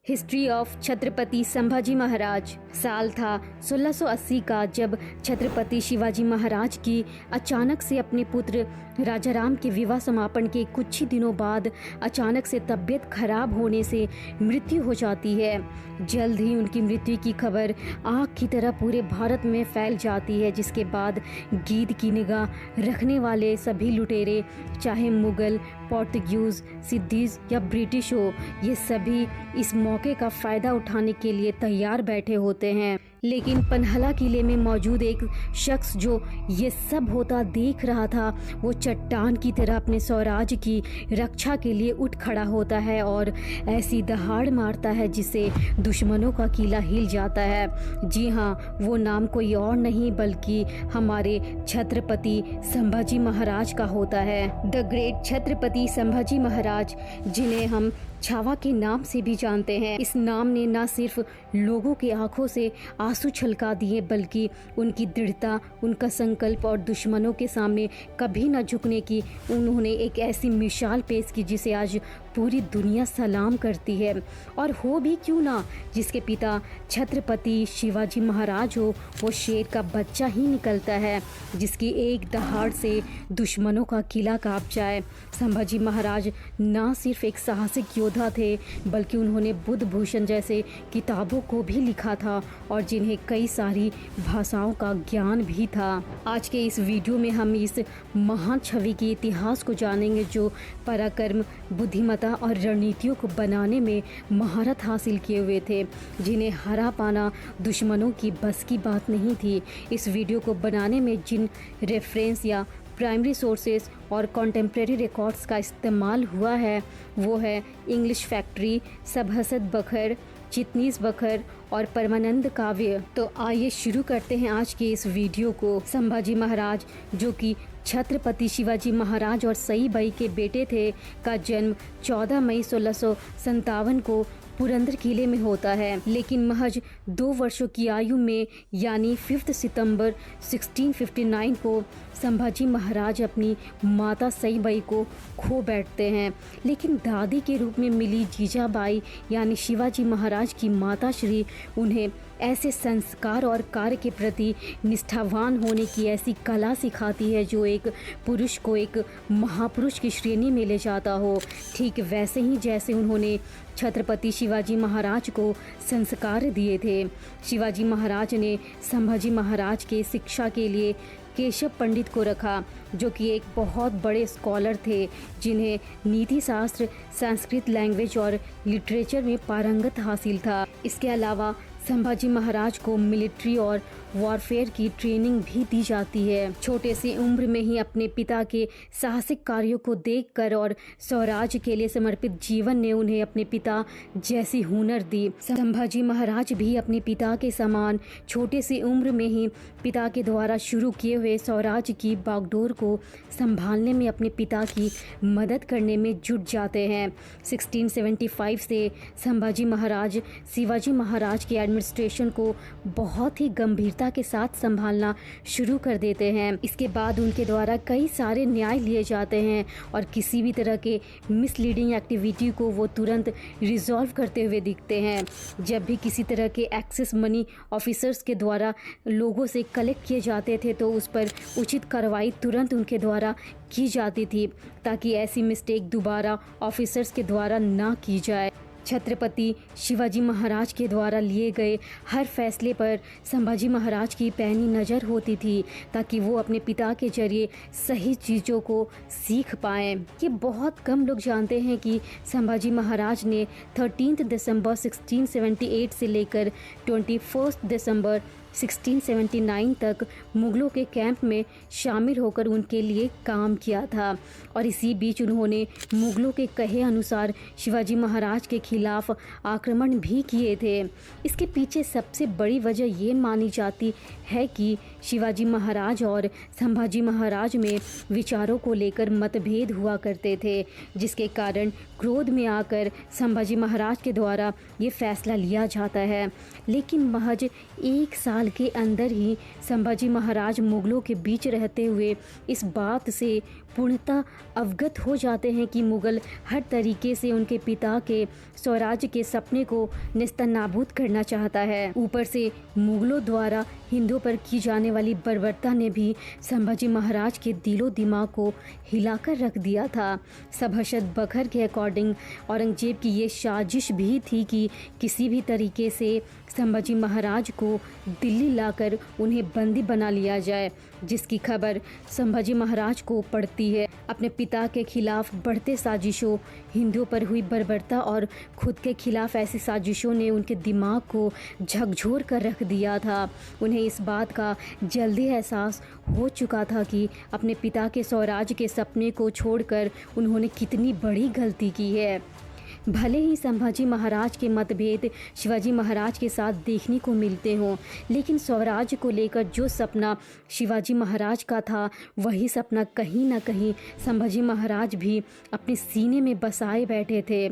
History of Chhatrapati Sambhaji Maharaj. साल था 1680 का, जब छत्रपति शिवाजी महाराज की अचानक से अपने पुत्र राजाराम के विवाह समापन के कुछ ही दिनों बाद अचानक से तबीयत खराब होने से मृत्यु हो जाती है। जल्द ही उनकी मृत्यु की खबर आग की तरह पूरे भारत में फैल जाती है, जिसके बाद गीत की निगाह रखने वाले सभी लुटेरे, चाहे मुगल, पोर्तुगीज, सिद्दीज या ब्रिटिश हो, ये सभी इस मौके का फायदा उठाने के लिए तैयार बैठे होते हैं। लेकिन पन्हला किले में मौजूद एक शख्स जो ये सब होता देख रहा था, वो चट्टान की तरह अपने स्वराज की रक्षा के लिए उठ खड़ा होता है और ऐसी दहाड़ मारता है जिससे दुश्मनों का किला हिल जाता है। जी हाँ, वो नाम कोई और नहीं बल्कि हमारे छत्रपति संभाजी महाराज का होता है। द ग्रेट छत्रपति संभाजी महाराज, जिन्हें हम छावा के नाम से भी जानते हैं। इस नाम ने न सिर्फ लोगों की आंखों से आंसू छलका दिए, बल्कि उनकी दृढ़ता, उनका संकल्प और दुश्मनों के सामने कभी न झुकने की उन्होंने एक ऐसी मिसाल पेश की जिसे आज पूरी दुनिया सलाम करती है। और हो भी क्यों ना, जिसके पिता छत्रपति शिवाजी महाराज हो, वो शेर का बच्चा ही निकलता है जिसकी एक दहाड़ से दुश्मनों का किला कांप जाए। संभाजी महाराज न सिर्फ एक साहसिक योद्धा थे, बल्कि उन्होंने बुद्ध भूषण जैसे किताबों को भी लिखा था और जिन्हें कई सारी भाषाओं का ज्ञान भी था। आज के इस वीडियो में हम इस महान छवि के इतिहास को जानेंगे जो पराक्रम, बुद्धिमत्ता और रणनीतियों को बनाने में महारत हासिल किए हुए थे, जिन्हें हरा पाना दुश्मनों की बस की बात नहीं थी। इस वीडियो को बनाने में जिन रेफरेंस या प्राइमरी सोर्सेज और कॉन्टेम्प्रेरी रिकॉर्ड्स का इस्तेमाल हुआ है वो है इंग्लिश फैक्ट्री, सभासद बखर, चितनीस बखर और परमानंद काव्य। तो आइए शुरू करते हैं आज के इस वीडियो को। संभाजी महाराज, जो कि छत्रपति शिवाजी महाराज और सईबाई के बेटे थे, का जन्म 14 मई 1657 को पुरंदर किले में होता है, लेकिन महज 2 वर्षों की आयु में यानी 5 सितंबर 1659 को संभाजी महाराज अपनी माता सईबाई को खो बैठते हैं। लेकिन दादी के रूप में मिली जीजाबाई यानी शिवाजी महाराज की माताश्री उन्हें ऐसे संस्कार और कार्य के प्रति निष्ठावान होने की ऐसी कला सिखाती है जो एक पुरुष को एक महापुरुष की श्रेणी में ले जाता हो। ठीक वैसे ही जैसे उन्होंने छत्रपति शिवाजी महाराज को संस्कार दिए थे। शिवाजी महाराज ने संभाजी महाराज के शिक्षा के लिए केशव पंडित को रखा, जो कि एक बहुत बड़े स्कॉलर थे जिन्हें नीति शास्त्र, संस्कृत लैंग्वेज और लिटरेचर में पारंगत हासिल था। इसके अलावा संभाजी महाराज को मिलिट्री और वॉरफेयर की ट्रेनिंग भी दी जाती है। छोटे सी उम्र में ही अपने पिता के साहसिक कार्यों को देखकर और स्वराज के लिए समर्पित जीवन ने उन्हें अपने पिता जैसी हुनर दी। संभाजी महाराज भी अपने पिता के समान छोटे सी उम्र में ही पिता के द्वारा शुरू किए हुए स्वराज की बागडोर को संभालने में अपने पिता की मदद करने में जुट जाते हैं। 1675 से संभाजी महाराज शिवाजी महाराज के एडमिनिस्ट्रेशन को बहुत ही गंभीरता के साथ संभालना शुरू कर देते हैं। इसके बाद उनके द्वारा कई सारे न्याय लिए जाते हैं और किसी भी तरह के मिसलीडिंग एक्टिविटी को वो तुरंत रिजॉल्व करते हुए दिखते हैं। जब भी किसी तरह के एक्सेस मनी ऑफिसर्स के द्वारा लोगों से कलेक्ट किए जाते थे तो उस पर उचित कार्रवाई तुरंत उनके द्वारा की जाती थी, ताकि ऐसी मिस्टेक दोबारा ऑफिसर्स के द्वारा ना की जाए। छत्रपति शिवाजी महाराज के द्वारा लिए गए हर फैसले पर संभाजी महाराज की पैनी नज़र होती थी, ताकि वो अपने पिता के जरिए सही चीज़ों को सीख पाएँ। ये बहुत कम लोग जानते हैं कि संभाजी महाराज ने 13 दिसंबर 1678 से लेकर 21 दिसंबर 1679 तक मुगलों के कैंप में शामिल होकर उनके लिए काम किया था और इसी बीच उन्होंने मुगलों के कहे अनुसार शिवाजी महाराज के खिलाफ आक्रमण भी किए थे। इसके पीछे सबसे बड़ी वजह ये मानी जाती है कि शिवाजी महाराज और संभाजी महाराज में विचारों को लेकर मतभेद हुआ करते थे, जिसके कारण क्रोध में आकर संभाजी महाराज के द्वारा ये फैसला लिया जाता है। लेकिन महज 1 साल के अंदर ही संभाजी महाराज मुगलों के बीच रहते हुए इस बात से पूर्णतः अवगत हो जाते हैं कि मुगल हर तरीके से उनके पिता के स्वराज्य के सपने को नेस्तनाबूद करना चाहता है। ऊपर से मुगलों द्वारा हिंदुओं पर की जाने वाली बर्बरता ने भी संभाजी महाराज के दिलो दिमाग को हिलाकर रख दिया था। सभशद बखर के अकॉर्डिंग औरंगजेब की ये साजिश भी थी कि किसी भी तरीके से संभाजी महाराज को दिल्ली लाकर उन्हें बंदी बना लिया जाए, जिसकी खबर संभाजी महाराज को पड़ती है। अपने पिता के खिलाफ बढ़ते साजिशों, हिंदुओं पर हुई बर्बरता और खुद के खिलाफ ऐसी साजिशों ने उनके दिमाग को झकझोर कर रख दिया था। उन्हें इस बात का जल्दी एहसास हो चुका था कि अपने पिता के स्वराज्य के सपने को छोड़कर उन्होंने कितनी बड़ी गलती की है। भले ही संभाजी महाराज के मतभेद शिवाजी महाराज के साथ देखने को मिलते हों, लेकिन स्वराज्य को लेकर जो सपना शिवाजी महाराज का था, वही सपना कहीं ना कहीं संभाजी महाराज भी अपने सीने में बसाए बैठे थे।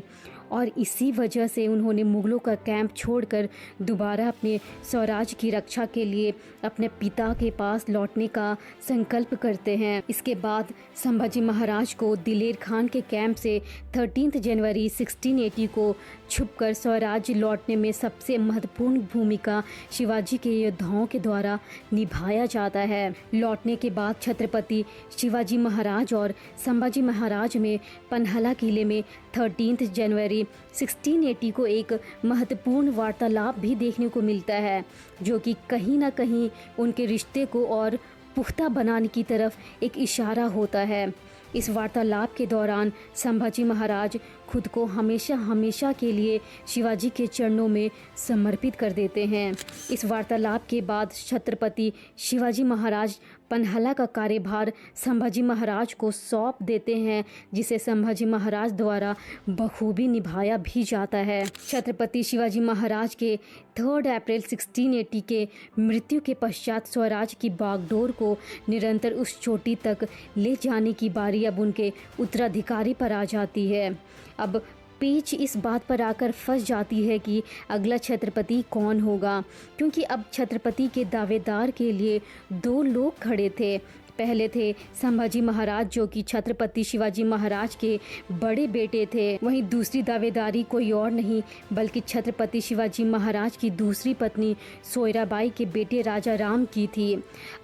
और इसी वजह से उन्होंने मुगलों का कैंप छोड़कर दोबारा अपने स्वराज्य की रक्षा के लिए अपने पिता के पास लौटने का संकल्प करते हैं। इसके बाद संभाजी महाराज को दिलेर खान के कैंप से 13 जनवरी 1680 को छुपकर स्वराज्य लौटने में सबसे महत्वपूर्ण भूमिका शिवाजी के योद्धाओं के द्वारा निभाया जाता है। लौटने के बाद छत्रपति शिवाजी महाराज और संभाजी महाराज में पन्हला किले में 13 जनवरी 1680 को एक महत्वपूर्ण वार्तालाप भी देखने को मिलता है, जो कि कहीं ना कहीं उनके रिश्ते को और पुख्ता बनाने की तरफ एक इशारा होता है। इस वार्तालाप के दौरान संभाजी महाराज खुद को हमेशा हमेशा के लिए शिवाजी के चरणों में समर्पित कर देते हैं। इस वार्तालाप के बाद छत्रपति शिवाजी महाराज पन्हला का कार्यभार संभाजी महाराज को सौंप देते हैं, जिसे संभाजी महाराज द्वारा बखूबी निभाया भी जाता है। छत्रपति शिवाजी महाराज के 3 अप्रैल 1680 के मृत्यु के पश्चात स्वराज की बागडोर को निरंतर उस चोटी तक ले जाने की बारी अब उनके उत्तराधिकारी पर आ जाती है। अब पेच इस बात पर आकर फंस जाती है कि अगला छत्रपति कौन होगा, क्योंकि अब छत्रपति के दावेदार के लिए 2 लोग खड़े थे। पहले थे संभाजी महाराज, जो कि छत्रपति शिवाजी महाराज के बड़े बेटे थे। वहीं दूसरी दावेदारी कोई और नहीं बल्कि छत्रपति शिवाजी महाराज की दूसरी पत्नी सोयराबाई के बेटे राजा राम की थी।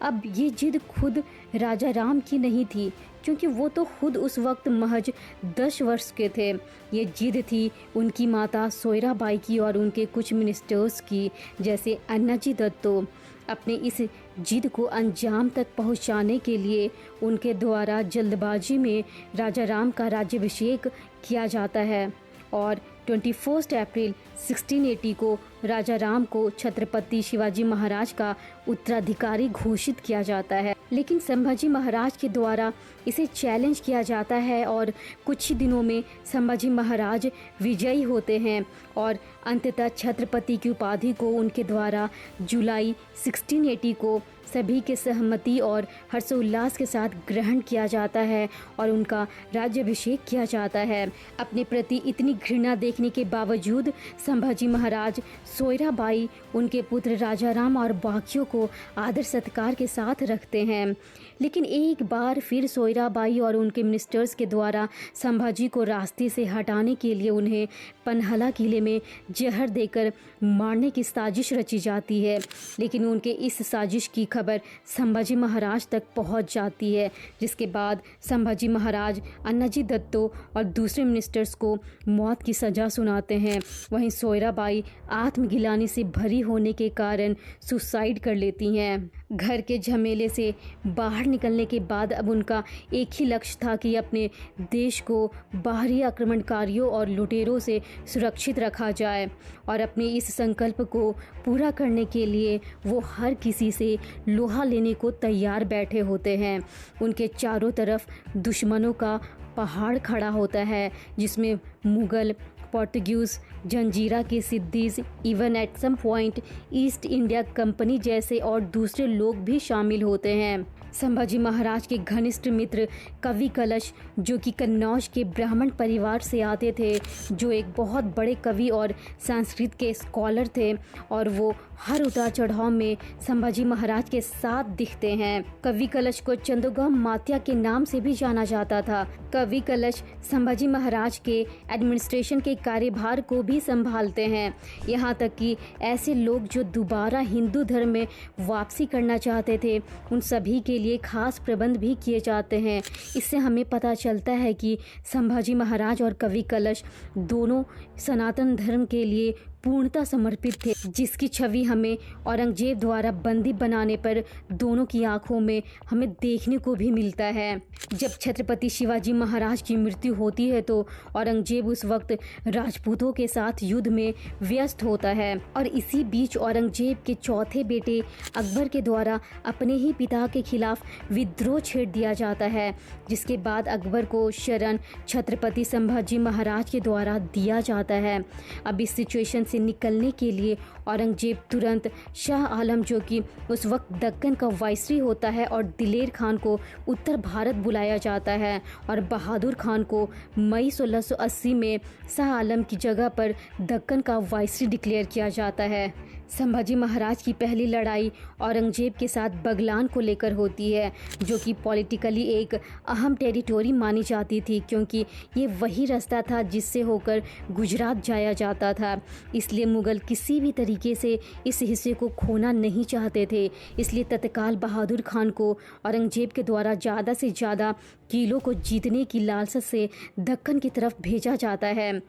अब ये जिद खुद राजा राम की नहीं थी, क्योंकि वो तो खुद उस वक्त महज 10 वर्ष के थे। ये जिद थी उनकी माता सोयराबाई की और उनके कुछ मिनिस्टर्स की, जैसे अन्नाजी दत्तो। अपने इस जिद को अंजाम तक पहुंचाने के लिए उनके द्वारा जल्दबाजी में राजा राम का राज्याभिषेक किया जाता है और 21 अप्रैल 1680 को राजा राम को छत्रपति शिवाजी महाराज का उत्तराधिकारी घोषित किया जाता है। लेकिन संभाजी महाराज के द्वारा इसे चैलेंज किया जाता है और कुछ ही दिनों में संभाजी महाराज विजयी होते हैं और अंततः छत्रपति की उपाधि को उनके द्वारा जुलाई 1680 को सभी के सहमति और हर्षोल्लास के साथ ग्रहण किया जाता है और उनका राज्याभिषेक किया जाता है। अपने प्रति इतनी घृणा देखने के बावजूद संभाजी महाराज सोयराबाई, उनके पुत्र राजाराम और बाकियों को आदर सत्कार के साथ रखते हैं। लेकिन एक बार फिर सोयराबाई और उनके मिनिस्टर्स के द्वारा संभाजी को रास्ते से हटाने के लिए उन्हें पन्हला किले में जहर देकर मारने की साजिश रची जाती है। लेकिन उनके इस साजिश की खबर संभाजी महाराज तक पहुंच जाती है, जिसके बाद संभाजी महाराज अन्नाजी दत्तो और दूसरे मिनिस्टर्स को मौत की सज़ा सुनाते हैं। वहीं सोयराबाई आत्मगिलानी से भरी होने के कारण सुसाइड कर लेती हैं। घर के झमेले से बाहर निकलने के बाद अब उनका एक ही लक्ष्य था कि अपने देश को बाहरी आक्रमणकारियों और लुटेरों से सुरक्षित रखा जाए और अपने इस संकल्प को पूरा करने के लिए वो हर किसी से लोहा लेने को तैयार बैठे होते हैं। उनके चारों तरफ दुश्मनों का पहाड़ खड़ा होता है, जिसमें मुगल, पोर्तुगीज, जंजीरा के Siddis, even at some point East India Company जैसे और दूसरे लोग भी शामिल होते हैं। संभाजी महाराज के घनिष्ठ मित्र कवि कलश, जो कि कन्नौज के ब्राह्मण परिवार से आते थे, जो एक बहुत बड़े कवि और संस्कृत के स्कॉलर थे, और वो हर उतार चढ़ाव में संभाजी महाराज के साथ दिखते हैं। कवि कलश को चंदोगम मात्या के नाम से भी जाना जाता था। कवि कलश संभाजी महाराज के एडमिनिस्ट्रेशन के कार्यभार को भी संभालते हैं। यहाँ तक कि ऐसे लोग जो दोबारा हिंदू धर्म में वापसी करना चाहते थे, उन सभी के लिए खास प्रबंध भी किए जाते हैं। इससे हमें पता चलता है कि संभाजी महाराज और कवि कलश दोनों सनातन धर्म के लिए पूर्णतः समर्पित थे, जिसकी छवि हमें औरंगजेब द्वारा बंदी बनाने पर दोनों की आंखों में हमें देखने को भी मिलता है। जब छत्रपति शिवाजी महाराज की मृत्यु होती है तो औरंगजेब उस वक्त राजपूतों के साथ युद्ध में व्यस्त होता है, और इसी बीच औरंगजेब के चौथे बेटे अकबर के द्वारा अपने ही पिता के खिलाफ विद्रोह छेड़ दिया जाता है, जिसके बाद अकबर को शरण छत्रपति संभाजी महाराज के द्वारा दिया जाता है। अब इस सिचुएशन से निकलने के लिए औरंगजेब तुरंत शाह आलम, जो कि उस वक्त दक्कन का वाइसरी होता है, और दिलेर खान को उत्तर भारत बुलाया जाता है, और बहादुर खान को मई 1680 में शाह आलम की जगह पर दक्कन का वाइसरी डिक्लेयर किया जाता है। संभाजी महाराज की पहली लड़ाई औरंगजेब के साथ बगलान को लेकर होती है, जो कि पॉलिटिकली एक अहम टेरिटोरी मानी जाती थी, क्योंकि ये वही रास्ता था जिससे होकर गुजरात जाया जाता था। इसलिए मुगल किसी भी तरीके से इस हिस्से को खोना नहीं चाहते थे। इसलिए तत्काल बहादुर खान को औरंगजेब के द्वारा ज़्यादा से ज़्यादा किलों को जीतने की लालसा से दक्कन की तरफ भेजा जाता है।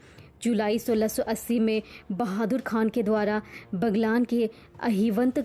जुलाई 1680 में बहादुर खान के द्वारा बगलान के अहिवंत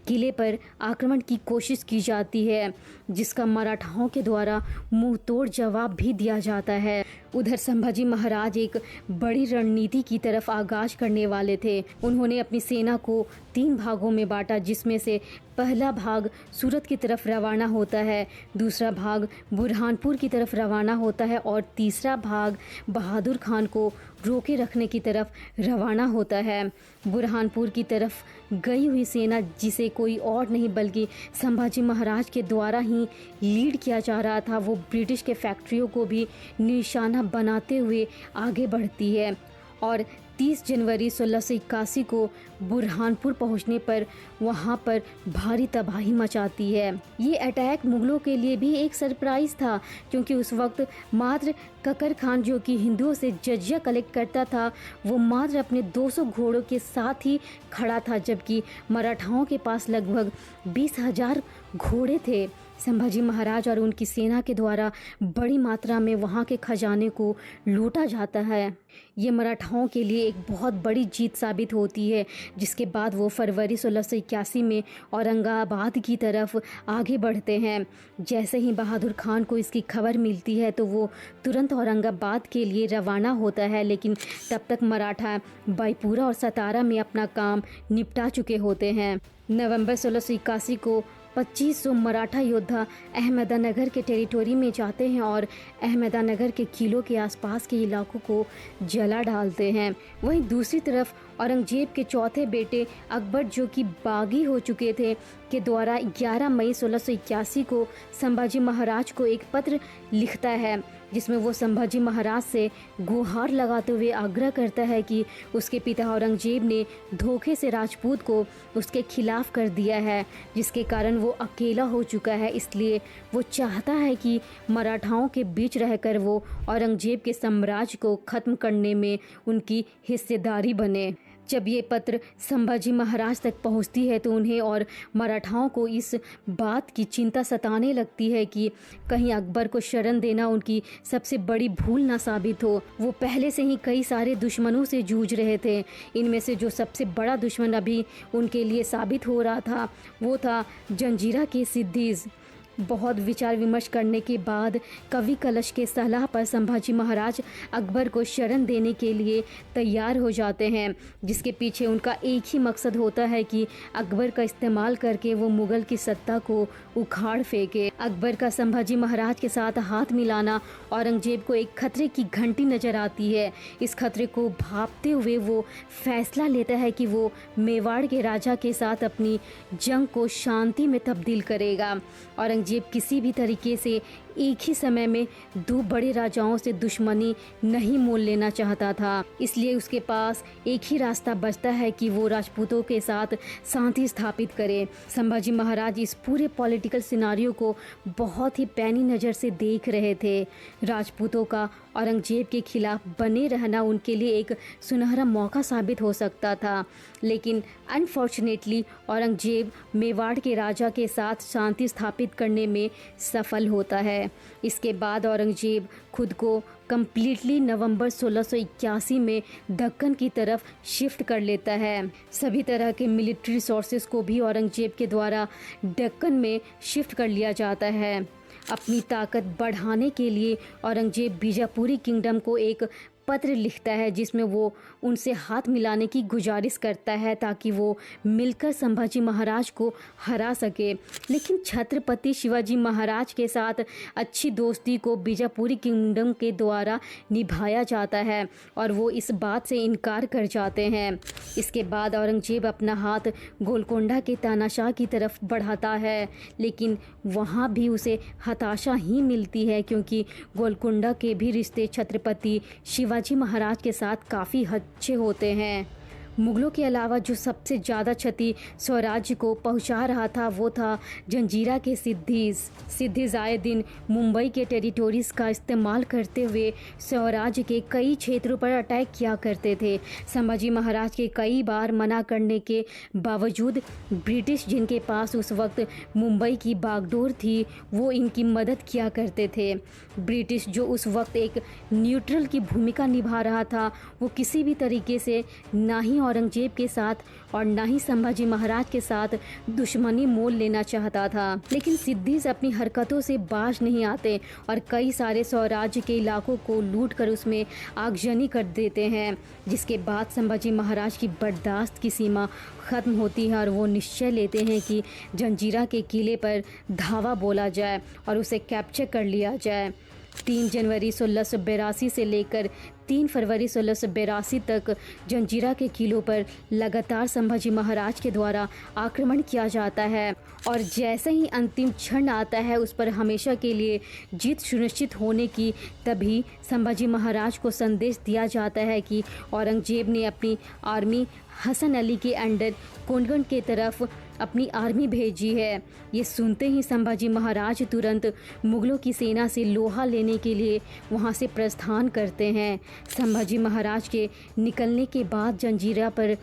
किले पर आक्रमण की कोशिश की जाती है, जिसका मराठाओं के द्वारा मुंह तोड़ जवाब भी दिया जाता है। उधर संभाजी महाराज एक बड़ी रणनीति की तरफ आगाज करने वाले थे। उन्होंने अपनी सेना को 3 भागों में बांटा, जिसमें से पहला भाग सूरत की तरफ रवाना होता है, दूसरा भाग बुरहानपुर की तरफ रवाना होता है, और तीसरा भाग बहादुर खान को रोके रखने की तरफ रवाना होता है। बुरहानपुर की तरफ गई हुई सेना, जिसे कोई और नहीं बल्कि संभाजी महाराज के द्वारा ही लीड किया जा रहा था, वो ब्रिटिश के फैक्ट्रियों को भी निशाना बनाते हुए आगे बढ़ती है, और 30 जनवरी 1681 को बुरहानपुर पहुंचने पर वहां पर भारी तबाही मचाती है। ये अटैक मुगलों के लिए भी एक सरप्राइज था, क्योंकि उस वक्त मात्र ककर खान, जो कि हिंदुओं से जजिया कलेक्ट करता था, वो मात्र अपने 200 घोड़ों के साथ ही खड़ा था, जबकि मराठाओं के पास लगभग 20,000 घोड़े थे। संभाजी महाराज और उनकी सेना के द्वारा बड़ी मात्रा में वहां के खजाने को लूटा जाता है। ये मराठाओं के लिए एक बहुत बड़ी जीत साबित होती है, जिसके बाद वो फरवरी 1681 में औरंगाबाद की तरफ आगे बढ़ते हैं। जैसे ही बहादुर खान को इसकी खबर मिलती है तो वो तुरंत औरंगाबाद के लिए रवाना होता है, लेकिन तब तक मराठा बाईपुरा और सतारा में अपना काम निपटा चुके होते हैं। नवंबर 1681 को 2500 मराठा योद्धा अहमदानगर के टेरिटोरी में जाते हैं और अहमदानगर के किलों के आसपास के इलाकों को जला डालते हैं। वहीं दूसरी तरफ औरंगजेब के चौथे बेटे अकबर, जो कि बागी हो चुके थे, के द्वारा 11 मई 1681 को संभाजी महाराज को एक पत्र लिखता है, जिसमें वो संभाजी महाराज से गुहार लगाते हुए आग्रह करता है कि उसके पिता औरंगजेब ने धोखे से राजपूत को उसके खिलाफ कर दिया है, जिसके कारण वो अकेला हो चुका है। इसलिए वो चाहता है कि मराठाओं के बीच रहकर वो औरंगजेब के साम्राज्य को खत्म करने में उनकी हिस्सेदारी बने। जब ये पत्र संभाजी महाराज तक पहुंचती है तो उन्हें और मराठाओं को इस बात की चिंता सताने लगती है कि कहीं अकबर को शरण देना उनकी सबसे बड़ी भूल ना साबित हो। वो पहले से ही कई सारे दुश्मनों से जूझ रहे थे। इनमें से जो सबसे बड़ा दुश्मन अभी उनके लिए साबित हो रहा था वो था जंजीरा के सिद्दीज़। बहुत विचार विमर्श करने के बाद कवि कलश के सलाह पर संभाजी महाराज अकबर को शरण देने के लिए तैयार हो जाते हैं, जिसके पीछे उनका एक ही मकसद होता है कि अकबर का इस्तेमाल करके वो मुगल की सत्ता को उखाड़ फेंके। अकबर का संभाजी महाराज के साथ हाथ मिलाना औरंगजेब को एक खतरे की घंटी नजर आती है। इस खतरे को भांपते हुए वो फैसला लेता है कि वो मेवाड़ के राजा के साथ अपनी जंग को शांति में तब्दील करेगा। औरंगजेब औरंगजेब किसी भी तरीके से एक ही समय में दो बड़े राजाओं से दुश्मनी नहीं मोल लेना चाहता था। इसलिए उसके पास एक ही रास्ता बचता है कि वो राजपूतों के साथ शांति स्थापित करे। संभाजी महाराज इस पूरे पॉलिटिकल सिनारियो को बहुत ही पैनी नज़र से देख रहे थे। राजपूतों का औरंगजेब के खिलाफ बने रहना उनके लिए एक सुनहरा मौका साबित हो सकता था, लेकिन अनफॉर्चुनेटली औरंगजेब मेवाड़ के राजा के साथ शांति स्थापित करने में सफल होता है। इसके बाद औरंगजेब खुद को कम्प्लीटली नवंबर 1681 में दक्कन की तरफ शिफ्ट कर लेता है। सभी तरह के मिलिट्री रिसोर्सेज को भी औरंगजेब के द्वारा दक्कन में शिफ्ट कर लिया जाता है। अपनी ताकत बढ़ाने के लिए औरंगजेब बीजापुरी किंगडम को एक पत्र लिखता है जिसमें वो उनसे हाथ मिलाने की गुजारिश करता है ताकि वो मिलकर संभाजी महाराज को हरा सके। लेकिन छत्रपति शिवाजी महाराज के साथ अच्छी दोस्ती को बीजापुरी किंगडम के द्वारा निभाया जाता है और वो इस बात से इनकार कर जाते हैं। इसके बाद औरंगजेब अपना हाथ गोलकोंडा के तानाशाह की तरफ बढ़ाता है, लेकिन वहाँ भी उसे हताशा ही मिलती है क्योंकि गोलकोंडा के भी रिश्ते छत्रपति शिवाजी महाराज के साथ काफ़ी अच्छे होते हैं। मुगलों के अलावा जो सबसे ज़्यादा क्षति स्वराज्य को पहुंचा रहा था वो था जंजीरा के सिद्दीज़ आए दिन मुंबई के टेरिटोरीज़ का इस्तेमाल करते हुए स्वराज्य के कई क्षेत्रों पर अटैक किया करते थे। संभाजी महाराज के कई बार मना करने के बावजूद ब्रिटिश, जिनके पास उस वक्त मुंबई की बागडोर थी, वो इनकी मदद किया करते थे। ब्रिटिश, जो उस वक्त एक न्यूट्रल की भूमिका निभा रहा था, वो किसी भी तरीके से ना ही औरंगजेब के साथ और ना ही संभाजी महाराज के साथ दुश्मनी मोल लेना चाहता था। लेकिन सिद्दीज़ अपनी हरकतों से बाज नहीं आते और कई सारे स्वराज्य के इलाकों को लूट कर उसमें आगजनी कर देते हैं, जिसके बाद संभाजी महाराज की बर्दाश्त की सीमा ख़त्म होती है और वो निश्चय लेते हैं कि जंजीरा के किले पर धावा बोला जाए और उसे कैप्चर कर लिया जाए। 3 जनवरी 1682 से लेकर 3 फरवरी 1682 तक जंजीरा के किलों पर लगातार संभाजी महाराज के द्वारा आक्रमण किया जाता है और जैसे ही अंतिम क्षण आता है उस पर हमेशा के लिए जीत सुनिश्चित होने की, तभी संभाजी महाराज को संदेश दिया जाता है कि औरंगजेब ने अपनी आर्मी हसन अली के अंडर कोंडगढ़ के तरफ अपनी आर्मी भेजी है। ये सुनते ही संभाजी महाराज तुरंत मुगलों की सेना से लोहा लेने के लिए वहां से प्रस्थान करते हैं। संभाजी महाराज के निकलने के बाद जंजीरा पर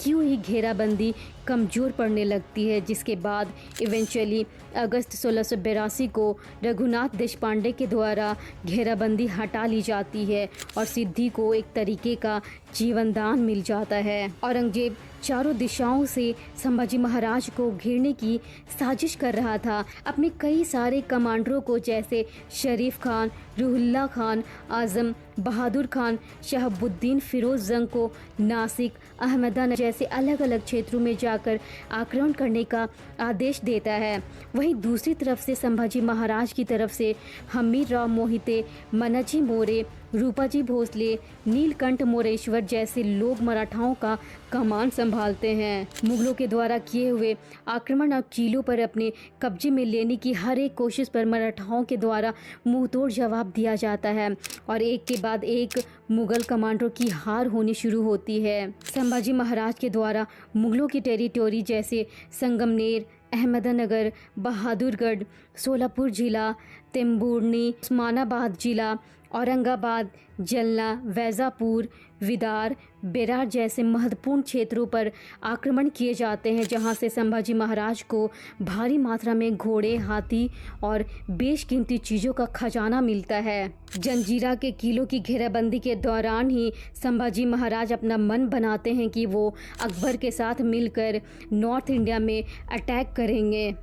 की हुई घेराबंदी कमज़ोर पड़ने लगती है, जिसके बाद इवेंचुअली अगस्त 1682 को रघुनाथ देशपांडे के द्वारा घेराबंदी हटा ली जाती है और सिद्दी को एक तरीके का जीवनदान मिल जाता है। औरंगजेब चारों दिशाओं से संभाजी महाराज को घेरने की साजिश कर रहा था। अपने कई सारे कमांडरों को, जैसे शरीफ खान, रुहुल्ला खान, आज़म बहादुर खान, शहाबुद्दीन फिरोज जंग को नासिक, अहमदानगर जैसे अलग अलग क्षेत्रों में जाकर आक्रमण करने का आदेश देता है। वहीं दूसरी तरफ से संभाजी महाराज की तरफ से हमीर राव मोहिते, मनाजी मोरे, रूपाजी भोसले, नीलकंठ मोरेश्वर जैसे लोग मराठाओं का कमान संभालते हैं। मुगलों के द्वारा किए हुए आक्रमण और किलों पर अपने कब्जे में लेने की हर एक कोशिश पर मराठाओं के द्वारा मुंहतोड़ जवाब दिया जाता है और एक के बाद एक मुगल कमांडरों की हार होनी शुरू होती है। संभाजी महाराज के द्वारा मुगलों की टेरिटोरी जैसे संगमनेर, अहमदनगर, बहादुरगढ़, सोलापुर जिला, तेम्बुर्नी, उस्मानाबाद जिला, औरंगाबाद, जलना, वैजापुर, विदार, बेरार जैसे महत्वपूर्ण क्षेत्रों पर आक्रमण किए जाते हैं, जहां से संभाजी महाराज को भारी मात्रा में घोड़े, हाथी और बेशकीमती चीज़ों का खजाना मिलता है। जंजीरा के किलों की घेराबंदी के दौरान ही संभाजी महाराज अपना मन बनाते हैं कि वो अकबर के साथ मिलकर नॉर्थ इंडिया में अटैक करेंगे।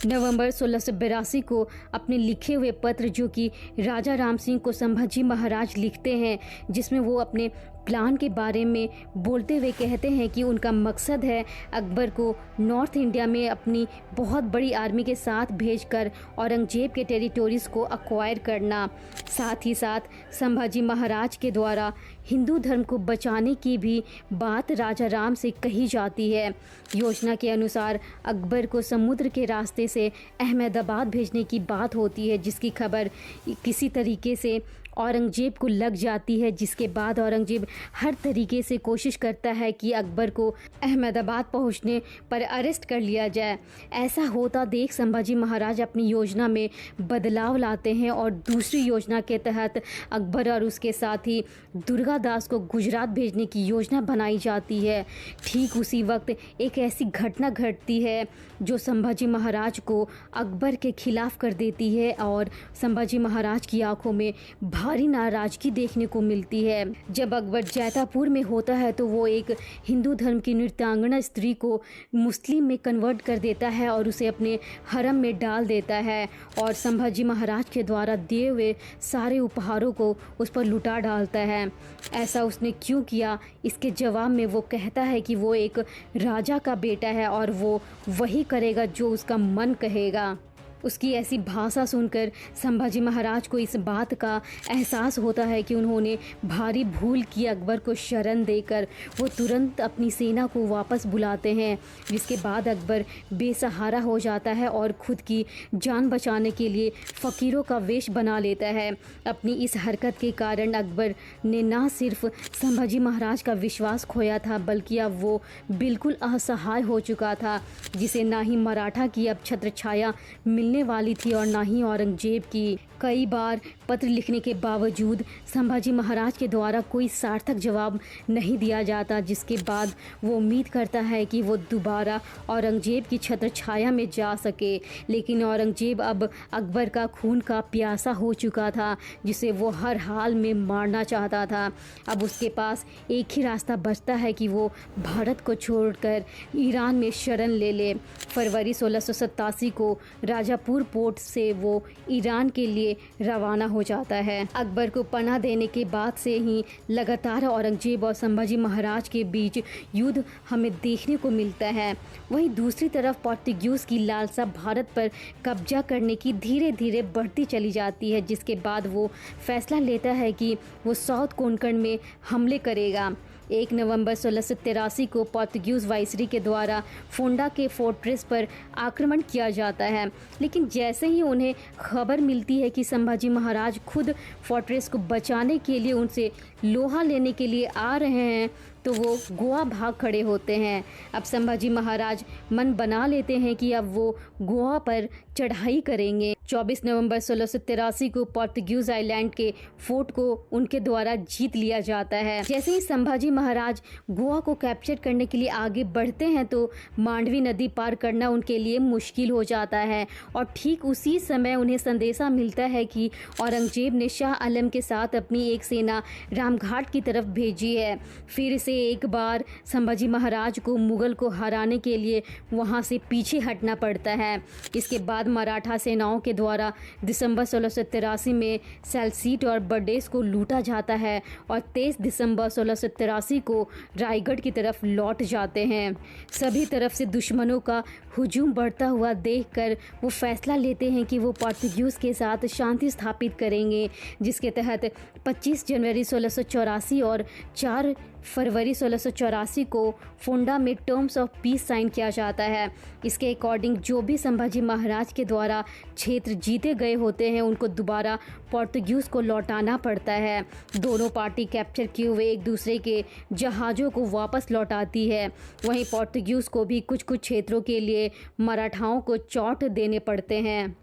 नवंबर 1682 को अपने लिखे हुए पत्र, जो कि राजा राम सिंह को संभाजी महाराज लिखते हैं, जिसमें वो अपने प्लान के बारे में बोलते हुए कहते हैं कि उनका मकसद है अकबर को नॉर्थ इंडिया में अपनी बहुत बड़ी आर्मी के साथ भेजकर औरंगजेब के टेरिटोरीज को अक्वायर करना। साथ ही साथ संभाजी महाराज के द्वारा हिंदू धर्म को बचाने की भी बात राजा राम से कही जाती है। योजना के अनुसार अकबर को समुद्र के रास्ते से अहमदाबाद भेजने की बात होती है, जिसकी खबर किसी तरीके से औरंगजेब को लग जाती है, जिसके बाद औरंगजेब हर तरीके से कोशिश करता है कि अकबर को अहमदाबाद पहुंचने पर अरेस्ट कर लिया जाए। ऐसा होता देख संभाजी महाराज अपनी योजना में बदलाव लाते हैं और दूसरी योजना के तहत अकबर और उसके साथी दुर्गादास को गुजरात भेजने की योजना बनाई जाती है। ठीक उसी वक्त एक ऐसी घटना घटती है जो संभाजी महाराज को अकबर के खिलाफ कर देती है और संभाजी महाराज की आंखों में भारी नाराजगी देखने को मिलती है। जब अकबर जैतापुर में होता है तो वो एक हिंदू धर्म की नृत्यांगना स्त्री को मुस्लिम में कन्वर्ट कर देता है और उसे अपने हरम में डाल देता है और संभाजी महाराज के द्वारा दिए हुए सारे उपहारों को उस पर लुटा डालता है। ऐसा उसने क्यों किया, इसके जवाब में वो कहता है कि वो एक राजा का बेटा है और वो वही करेगा जो उसका मन कहेगा। उसकी ऐसी भाषा सुनकर संभाजी महाराज को इस बात का एहसास होता है कि उन्होंने भारी भूल की। अकबर को शरण देकर वो तुरंत अपनी सेना को वापस बुलाते हैं, जिसके बाद अकबर बेसहारा हो जाता है और खुद की जान बचाने के लिए फ़कीरों का वेश बना लेता है। अपनी इस हरकत के कारण अकबर ने ना सिर्फ संभाजी महाराज का विश्वास खोया था, बल्कि अब वो बिल्कुल असहाय हो चुका था, जिसे ना ही मराठा की अब छत्र छाया मिलने वाली थी और ना ही औरंगजेब की। कई बार पत्र लिखने के बावजूद संभाजी महाराज के द्वारा कोई सार्थक जवाब नहीं दिया जाता, जिसके बाद वो उम्मीद करता है कि वो दोबारा औरंगजेब की छत्र छाया में जा सके। लेकिन औरंगजेब अब अकबर का खून का प्यासा हो चुका था, जिसे वो हर हाल में मारना चाहता था। अब उसके पास एक ही रास्ता बचता है कि वो भारत को छोड़कर ईरान में शरण ले ले। फरवरी 1687 को राजापुर पोर्ट से वो ईरान के लिए रवाना हो जाता है। अकबर को पनाह देने के बाद से ही लगातार औरंगजेब और संभाजी महाराज के बीच युद्ध हमें देखने को मिलता है। वहीं दूसरी तरफ पोर्तुगीज की लालसा भारत पर कब्जा करने की धीरे धीरे बढ़ती चली जाती है, जिसके बाद वो फैसला लेता है कि वो साउथ कोंकण में हमले करेगा। 1 नवंबर 1683 को पोर्तुगीज वाइसरी के द्वारा फोंडा के फोर्ट्रेस पर आक्रमण किया जाता है, लेकिन जैसे ही उन्हें खबर मिलती है कि संभाजी महाराज खुद फोर्ट्रेस को बचाने के लिए उनसे लोहा लेने के लिए आ रहे हैं, तो वो गोवा भाग खड़े होते हैं। अब संभाजी महाराज मन बना लेते हैं कि अब वो गोवा पर चढ़ाई करेंगे। 24 नवंबर 1683 को पोर्तुगीज आइलैंड के फोर्ट को उनके द्वारा जीत लिया जाता है। जैसे ही संभाजी महाराज गोवा को कैप्चर करने के लिए आगे बढ़ते हैं तो मांडवी नदी पार करना उनके लिए मुश्किल हो जाता है और ठीक उसी समय उन्हें संदेशा मिलता है कि औरंगजेब ने शाह आलम के साथ अपनी एक सेना रामघाट की तरफ भेजी है। फिर से एक बार संभाजी महाराज को मुगल को हराने के लिए वहां से पीछे हटना पड़ता है। इसके बाद मराठा सेनाओं के द्वारा दिसंबर 1683 में सैलसीट और बरडेस को लूटा जाता है और 23 दिसंबर 1683 को रायगढ़ की तरफ लौट जाते हैं। सभी तरफ से दुश्मनों का हुजूम बढ़ता हुआ देखकर वो फैसला लेते हैं कि वो पोर्तुगीज के साथ शांति स्थापित करेंगे, जिसके तहत 25 जनवरी 1684 और 4 फरवरी 1684 को फोंडा में टर्म्स ऑफ पीस साइन किया जाता है। इसके अकॉर्डिंग जो भी संभाजी महाराज के द्वारा क्षेत्र जीते गए होते हैं उनको दोबारा पोर्तुगीज को लौटाना पड़ता है। दोनों पार्टी कैप्चर किए हुए एक दूसरे के जहाज़ों को वापस लौटाती है। वहीं पोर्तुगीज को भी कुछ कुछ क्षेत्रों के लिए मराठाओं को चौट देने पड़ते हैं।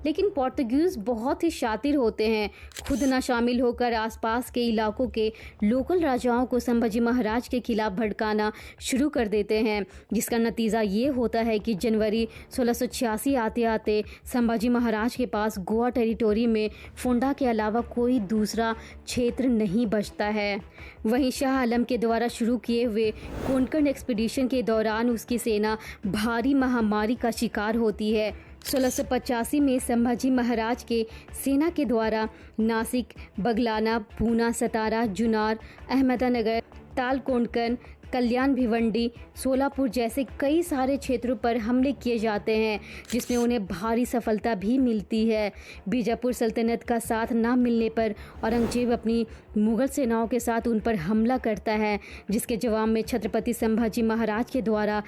लेकिन पोर्तुगीज बहुत ही शातिर होते हैं, खुद न शामिल होकर आसपास के इलाकों के लोकल राजाओं को संभाजी महाराज के खिलाफ भड़काना शुरू कर देते हैं, जिसका नतीजा ये होता है कि जनवरी 1686 आते आते संभाजी महाराज के पास गोवा टेरिटोरी में फोंडा के अलावा कोई दूसरा क्षेत्र नहीं बचता है। वहीं शाह आलम के द्वारा शुरू किए हुए कोंकण एक्सपीडिशन के दौरान उसकी सेना भारी महामारी का शिकार होती है। 1685 में संभाजी महाराज के सेना के द्वारा नासिक, बगलाना, पूना, सतारा, जुन्नर, अहमदनगर, तालकोंडकन, कल्याण भिवंडी, सोलापुर जैसे कई सारे क्षेत्रों पर हमले किए जाते हैं, जिसमें उन्हें भारी सफलता भी मिलती है। बीजापुर सल्तनत का साथ न मिलने पर औरंगजेब अपनी मुगल सेनाओं के साथ उन पर हमला करता है, जिसके जवाब में छत्रपति संभाजी महाराज के द्वारा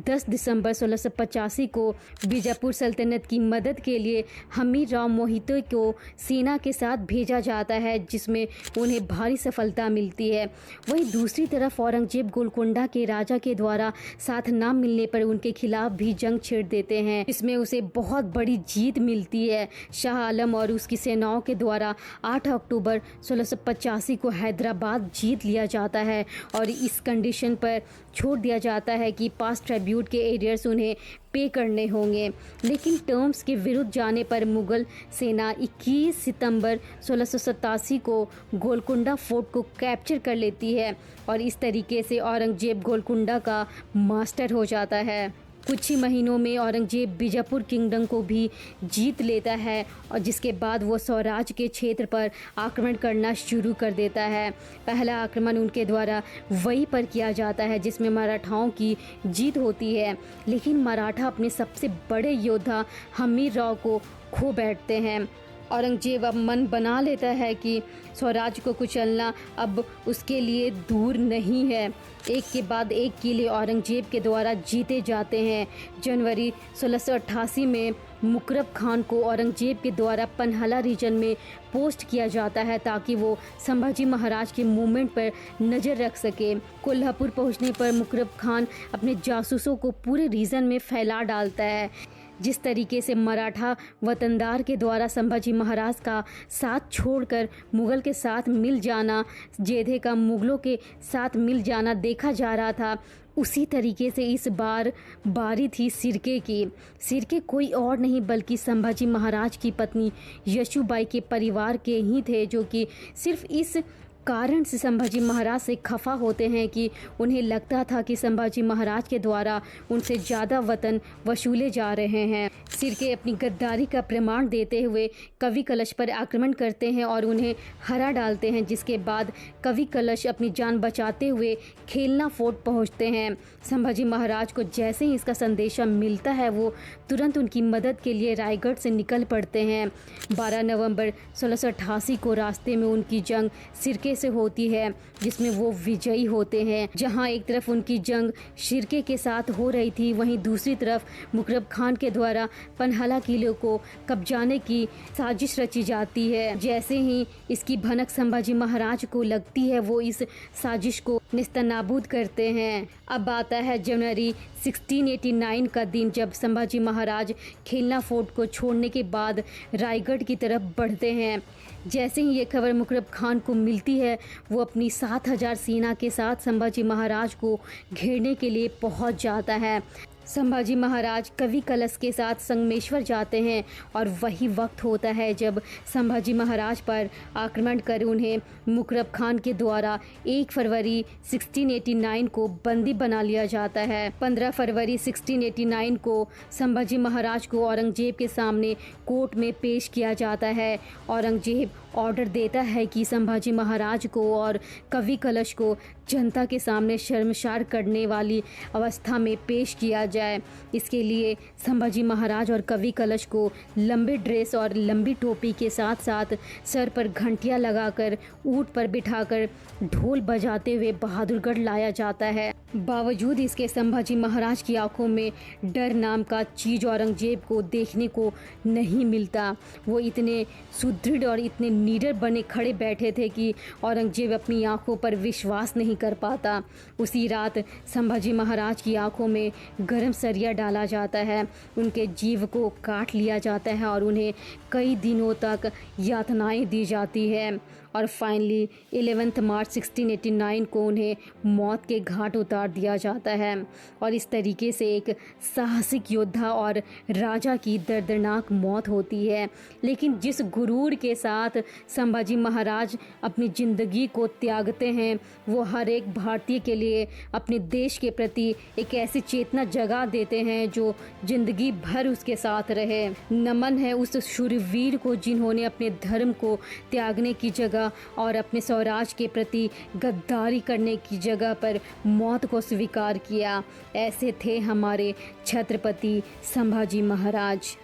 10 दिसंबर 1685 को बीजापुर सल्तनत की मदद के लिए हमीर राव मोहितो को सेना के साथ भेजा जाता है, जिसमें उन्हें भारी सफलता मिलती है। वहीं दूसरी तरफ औरंगजेब गोलकुंडा के राजा के द्वारा साथ न मिलने पर उनके खिलाफ भी जंग छेड़ देते हैं, इसमें उसे बहुत बड़ी जीत मिलती है। शाह आलम और उसकी सेनाओं के द्वारा 8 अक्टूबर 1685 को हैदराबाद जीत लिया जाता है और इस कंडीशन पर छोड़ दिया जाता है कि पास ट्रिब्यूट के एरियर्स उन्हें पे करने होंगे। लेकिन टर्म्स के विरुद्ध जाने पर मुगल सेना 21 सितंबर 1687 को गोलकुंडा फोर्ट को कैप्चर कर लेती है और इस तरीके से औरंगजेब गोलकुंडा का मास्टर हो जाता है। कुछ ही महीनों में औरंगजेब बीजापुर किंगडम को भी जीत लेता है और जिसके बाद वो स्वराज के क्षेत्र पर आक्रमण करना शुरू कर देता है। पहला आक्रमण उनके द्वारा वहीं पर किया जाता है जिसमें मराठाओं की जीत होती है, लेकिन मराठा अपने सबसे बड़े योद्धा हमीर राव को खो बैठते हैं। औरंगजेब अब मन बना लेता है कि स्वराज को कुचलना अब उसके लिए दूर नहीं है। एक के बाद एक किले औरंगजेब के द्वारा जीते जाते हैं। जनवरी 1688 में मुकरब खान को औरंगजेब के द्वारा पन्हाला रीजन में पोस्ट किया जाता है ताकि वो संभाजी महाराज के मूवमेंट पर नज़र रख सके। कोल्हापुर पहुंचने पर मुकरब खान अपने जासूसों को पूरे रीजन में फैला डालता है। जिस तरीके से मराठा वतनदार के द्वारा संभाजी महाराज का साथ छोड़कर मुगल के साथ मिल जाना, जेधे का मुगलों के साथ मिल जाना देखा जा रहा था, उसी तरीके से इस बार बारी थी सिरके की। सिरके कोई और नहीं बल्कि संभाजी महाराज की पत्नी यशुबाई के परिवार के ही थे, जो कि सिर्फ इस कारण से संभाजी महाराज से खफा होते हैं कि उन्हें लगता था कि संभाजी महाराज के द्वारा उनसे ज़्यादा वतन वसूले जा रहे हैं। सिरके अपनी गद्दारी का प्रमाण देते हुए कवि कलश पर आक्रमण करते हैं और उन्हें हरा डालते हैं, जिसके बाद कवि कलश अपनी जान बचाते हुए खेलना फोर्ट पहुंचते हैं। संभाजी महाराज को जैसे ही इसका संदेशा मिलता है वो तुरंत उनकी मदद के लिए रायगढ़ से निकल पड़ते हैं। 12 नवंबर 1688 को रास्ते में उनकी जंग सिरके से होती है, जिसमें वो विजयी होते हैं। जहां एक तरफ उनकी जंग शिरके के साथ हो रही थी, वहीं दूसरी तरफ मुकरब खान के द्वारा पन्हाला किले को कब्जाने की साजिश रची जाती है। जैसे ही इसकी भनक संभाजी महाराज को लगती है वो इस साजिश को निस्तनाबूद करते हैं। अब आता है जनवरी 1689 का दिन, जब संभाजी महाराज खेलना फोर्ट को छोड़ने के बाद रायगढ़ की तरफ बढ़ते हैं। जैसे ही ये खबर मुकरब खान को मिलती है वो अपनी 7000 सेना के साथ संभाजी महाराज को घेरने के लिए पहुंच जाता है। संभाजी महाराज कवि कलश के साथ संगमेश्वर जाते हैं और वही वक्त होता है जब संभाजी महाराज पर आक्रमण कर उन्हें मुकरब खान के द्वारा 1 फरवरी 1689 को बंदी बना लिया जाता है। 15 फरवरी 1689 को संभाजी महाराज को औरंगजेब के सामने कोर्ट में पेश किया जाता है। औरंगजेब ऑर्डर देता है कि संभाजी महाराज को और कवि कलश को जनता के सामने शर्मसार करने वाली अवस्था में पेश किया जाए। इसके लिए संभाजी महाराज और कवि कलश को लंबे ड्रेस और लंबी टोपी के साथ साथ सर पर घंटियां लगाकर ऊंट पर बिठाकर ढोल बजाते हुए बहादुरगढ़ लाया जाता है। बावजूद इसके संभाजी महाराज की आंखों में डर नाम का चीज औरंगजेब को देखने को नहीं मिलता। वो इतने सुदृढ़ और इतने निडर बने खड़े बैठे थे कि औरंगजेब अपनी आंखों पर विश्वास नहीं कर पाता। उसी रात संभाजी महाराज की आंखों में गर्म सरिया डाला जाता है, उनके जीव को काट लिया जाता है और उन्हें कई दिनों तक यातनाएं दी जाती है और फाइनली 11 मार्च 1689 को उन्हें मौत के घाट उतार दिया जाता है। और इस तरीके से एक साहसिक योद्धा और राजा की दर्दनाक मौत होती है। लेकिन जिस गुरूर के साथ संभाजी महाराज अपनी ज़िंदगी को त्यागते हैं, वो हर एक भारतीय के लिए अपने देश के प्रति एक ऐसी चेतना जगा देते हैं जो ज़िंदगी भर उसके साथ रहे। नमन है उस शूरवीर को जिन्होंने अपने धर्म को त्यागने की जगह और अपने स्वराज के प्रति गद्दारी करने की जगह पर मौत को स्वीकार किया। ऐसे थे हमारे छत्रपति संभाजी महाराज।